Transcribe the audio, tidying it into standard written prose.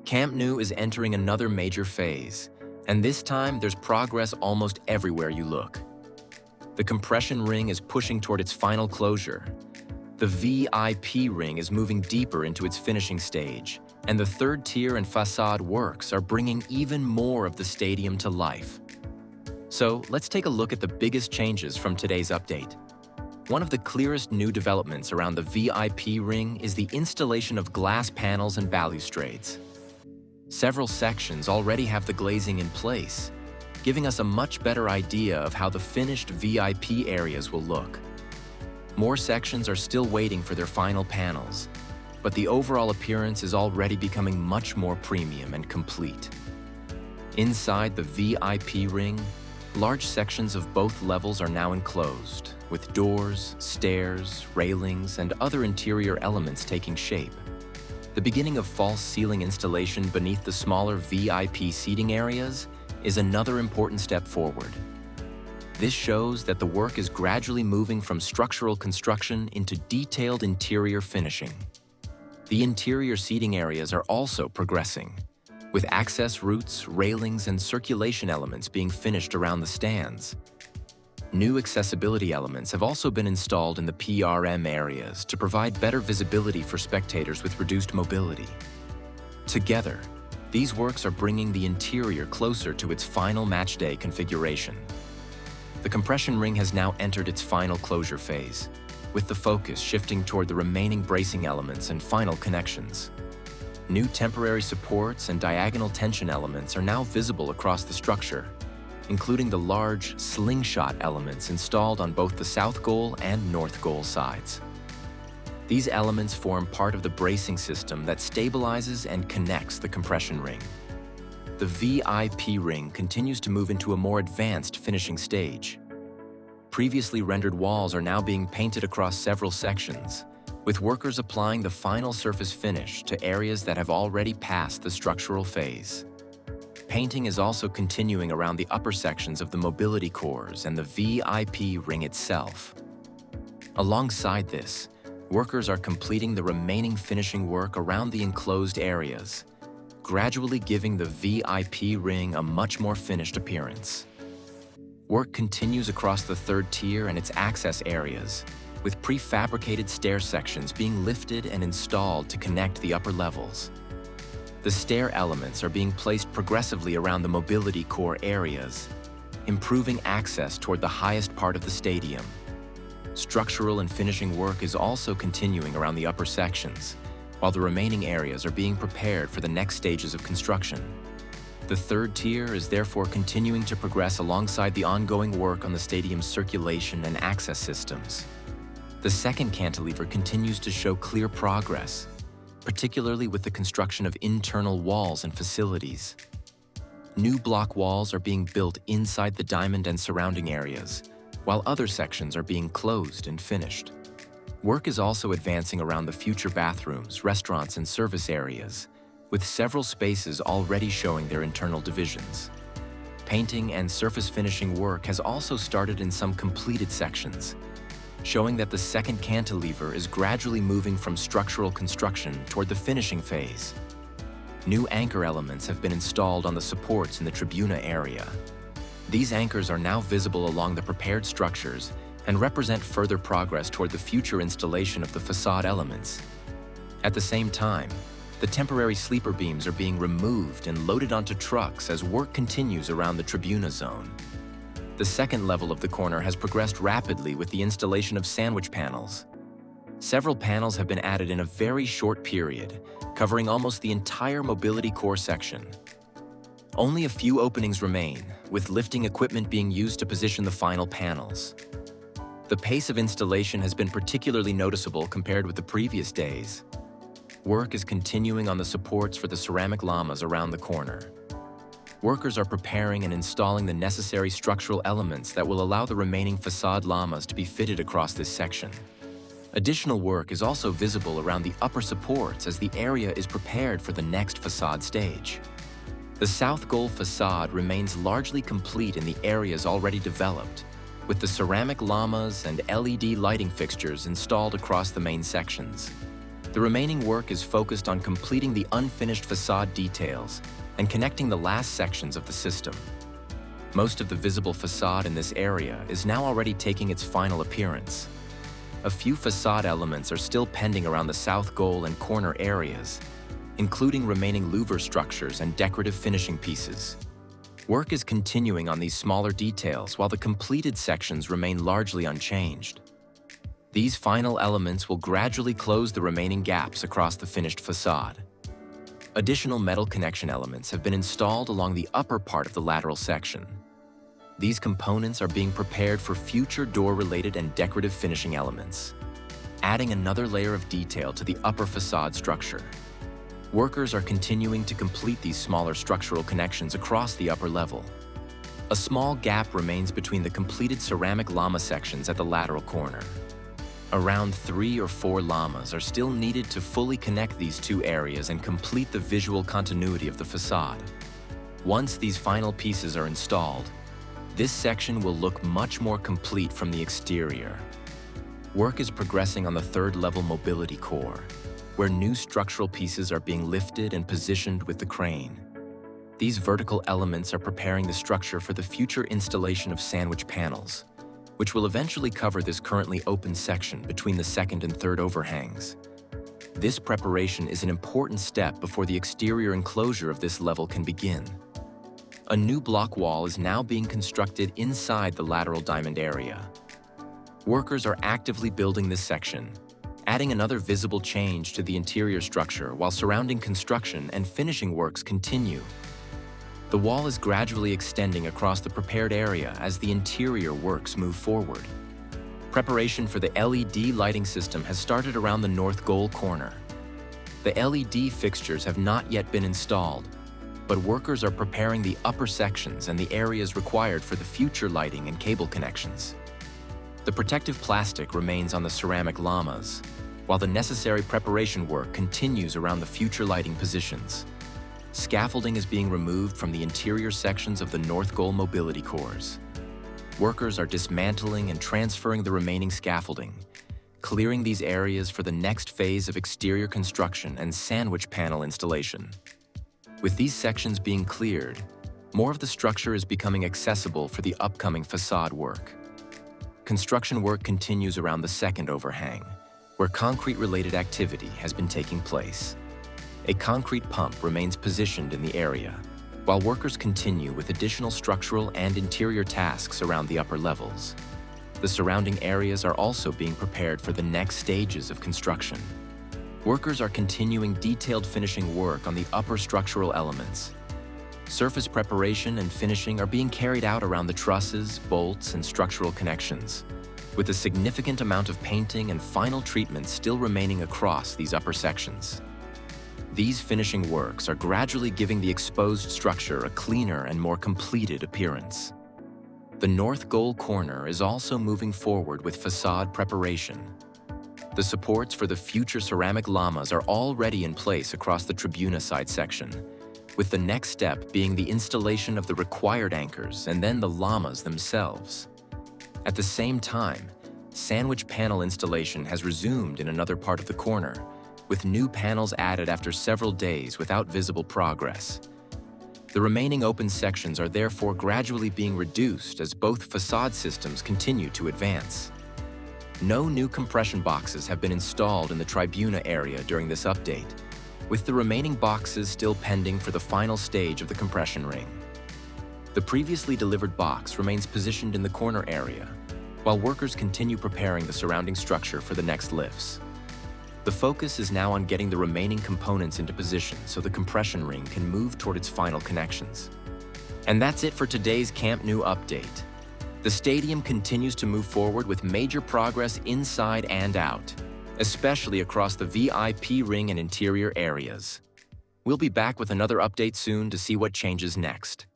Camp Nou is entering another major phase, and this time there's progress almost everywhere you look. The compression ring is pushing toward its final closure. The VIP ring is moving deeper into its finishing stage, and the third tier and facade works are bringing even more of the stadium to life. So let's take a look at the biggest changes from today's update. One of the clearest new developments around the VIP ring is the installation of glass panels and balustrades. Several sections already have the glazing in place, giving us a much better idea of how the finished VIP areas will look. More sections are still waiting for their final panels, but the overall appearance is already becoming much more premium and complete. Inside the VIP ring, large sections of both levels are now enclosed, with doors, stairs, railings, and other interior elements taking shape. The beginning of false ceiling installation beneath the smaller VIP seating areas is another important step forward. This shows that the work is gradually moving from structural construction into detailed interior finishing. The interior seating areas are also progressing, with access routes, railings, and circulation elements being finished around the stands. New accessibility elements have also been installed in the PRM areas to provide better visibility for spectators with reduced mobility. Together, these works are bringing the interior closer to its final matchday configuration. The compression ring has now entered its final closure phase, with the focus shifting toward the remaining bracing elements and final connections. New temporary supports and diagonal tension elements are now visible across the structure, including the large slingshot elements installed on both the south goal and north goal sides. These elements form part of the bracing system that stabilizes and connects the compression ring. The VIP ring continues to move into a more advanced finishing stage. Previously rendered walls are now being painted across several sections, with workers applying the final surface finish to areas that have already passed the structural phase. Painting is also continuing around the upper sections of the mobility cores and the VIP ring itself. Alongside this, workers are completing the remaining finishing work around the enclosed areas, gradually giving the VIP ring a much more finished appearance. Work continues across the third tier and its access areas, with prefabricated stair sections being lifted and installed to connect the upper levels. The stair elements are being placed progressively around the mobility core areas, improving access toward the highest part of the stadium. Structural and finishing work is also continuing around the upper sections, while the remaining areas are being prepared for the next stages of construction. The third tier is therefore continuing to progress alongside the ongoing work on the stadium's circulation and access systems. The second cantilever continues to show clear progress, particularly with the construction of internal walls and facilities. New block walls are being built inside the diamond and surrounding areas, while other sections are being closed and finished. Work is also advancing around the future bathrooms, restaurants, and service areas, with several spaces already showing their internal divisions. Painting and surface finishing work has also started in some completed sections, showing that the second cantilever is gradually moving from structural construction toward the finishing phase. New anchor elements have been installed on the supports in the Tribuna area. These anchors are now visible along the prepared structures and represent further progress toward the future installation of the facade elements. At the same time, the temporary sleeper beams are being removed and loaded onto trucks as work continues around the Tribuna zone. The second level of the corner has progressed rapidly with the installation of sandwich panels. Several panels have been added in a very short period, covering almost the entire mobility core section. Only a few openings remain, with lifting equipment being used to position the final panels. The pace of installation has been particularly noticeable compared with the previous days. Work is continuing on the supports for the ceramic-lamas around the corner. Workers are preparing and installing the necessary structural elements that will allow the remaining facade lamas to be fitted across this section. Additional work is also visible around the upper supports as the area is prepared for the next facade stage. The south goal facade remains largely complete in the areas already developed, with the ceramic lamas and LED lighting fixtures installed across the main sections. The remaining work is focused on completing the unfinished facade details and connecting the last sections of the system. Most of the visible facade in this area is now already taking its final appearance. A few facade elements are still pending around the south goal and corner areas, including remaining louver structures and decorative finishing pieces. Work is continuing on these smaller details while the completed sections remain largely unchanged. These final elements will gradually close the remaining gaps across the finished facade. Additional metal connection elements have been installed along the upper part of the lateral section. These components are being prepared for future door-related and decorative finishing elements, adding another layer of detail to the upper facade structure. Workers are continuing to complete these smaller structural connections across the upper level. A small gap remains between the completed ceramic-lama sections at the lateral corner. Around 3 or 4 lamas are still needed to fully connect these two areas and complete the visual continuity of the facade. Once these final pieces are installed, this section will look much more complete from the exterior. Work is progressing on the third-level mobility core, where new structural pieces are being lifted and positioned with the crane. These vertical elements are preparing the structure for the future installation of sandwich panels, which will eventually cover this currently open section between the second and third overhangs. This preparation is an important step before the exterior enclosure of this level can begin. A new block wall is now being constructed inside the lateral diamond area. Workers are actively building this section, adding another visible change to the interior structure while surrounding construction and finishing works continue. The wall is gradually extending across the prepared area as the interior works move forward. Preparation for the LED lighting system has started around the north goal corner. The LED fixtures have not yet been installed, but workers are preparing the upper sections and the areas required for the future lighting and cable connections. The protective plastic remains on the ceramic lamas, while the necessary preparation work continues around the future lighting positions. Scaffolding is being removed from the interior sections of the north goal mobility cores. Workers are dismantling and transferring the remaining scaffolding, clearing these areas for the next phase of exterior construction and sandwich panel installation. With these sections being cleared, more of the structure is becoming accessible for the upcoming facade work. Construction work continues around the second overhang, where concrete-related activity has been taking place. A concrete pump remains positioned in the area, while workers continue with additional structural and interior tasks around the upper levels. The surrounding areas are also being prepared for the next stages of construction. Workers are continuing detailed finishing work on the upper structural elements. Surface preparation and finishing are being carried out around the trusses, bolts, and structural connections, with a significant amount of painting and final treatment still remaining across these upper sections. These finishing works are gradually giving the exposed structure a cleaner and more completed appearance. The north goal corner is also moving forward with facade preparation. The supports for the future ceramic lamas are already in place across the Tribuna side section, with the next step being the installation of the required anchors and then the lamas themselves. At the same time, sandwich panel installation has resumed in another part of the corner, with new panels added after several days without visible progress. The remaining open sections are therefore gradually being reduced as both facade systems continue to advance. No new compression boxes have been installed in the Tribuna area during this update, with the remaining boxes still pending for the final stage of the compression ring. The previously delivered box remains positioned in the corner area, while workers continue preparing the surrounding structure for the next lifts. The focus is now on getting the remaining components into position so the compression ring can move toward its final connections. And that's it for today's Camp Nou update. The stadium continues to move forward with major progress inside and out, especially across the VIP ring and interior areas. We'll be back with another update soon to see what changes next.